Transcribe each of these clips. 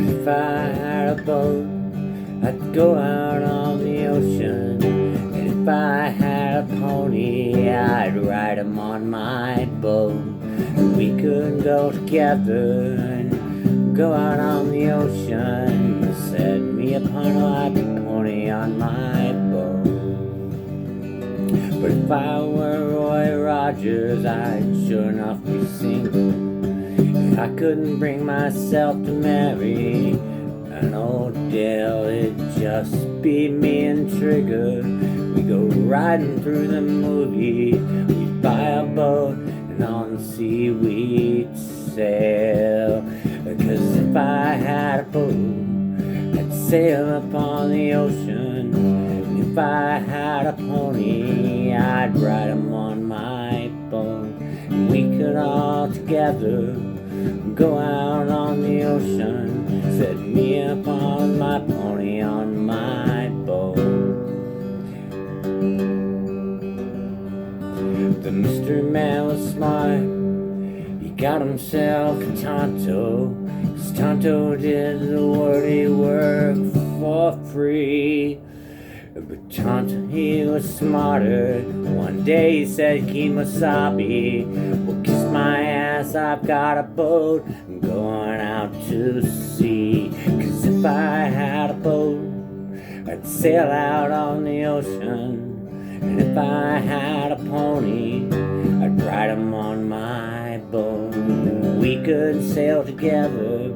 If I had a boat, I'd go out on the ocean. And if I had a pony, I'd ride him on my boat. We could go together and go out on the ocean. Set me upon a pony on my boat. But if I were Roy Rogers, I'd sure enough be single. If I couldn't bring myself to marry an old Dale, it'd just be me and Trigger. We go riding through the movie, we buy a boat, and on the sea we'd sail. Because if I had a boat, I'd sail upon the ocean. And if I had a pony, I'd ride him on my boat. And we could all together go out on the ocean. Set me up on my pony on my boat. The mystery man was smart. He got himself a Tonto, 'cause Tonto did the dirty work for free. But Tonto, he was smarter. One day he said, Kemosabe, well, kiss my ass, I've got a boat, I'm going out to sea. 'Cause if I had a boat, I'd sail out on the ocean. And if I had a pony, I'd ride him on my boat. We could sail together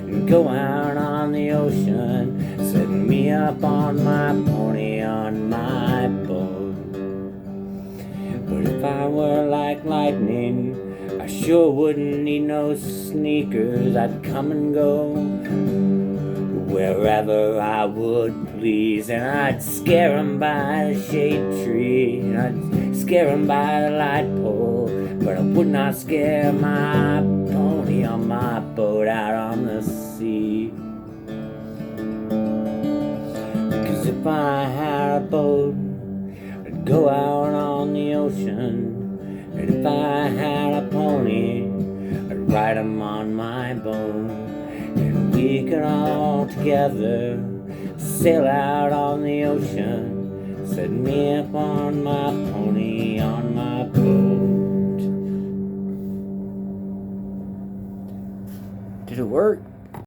and go out on the ocean. Set me up on my pony on my boat. But if I were like lightning, I sure wouldn't need no sneakers. I'd come and go wherever I would please. And I'd scare 'em by the shade tree, and I'd scare 'em by the light pole. But I would not scare my pony on my boat out on the sea. Because if I had a boat, I'd go out on the ocean. And if I had a pony, I'd ride him on my boat. And we could all together sail out on the ocean. Set me up on my pony on my boat. Did it work?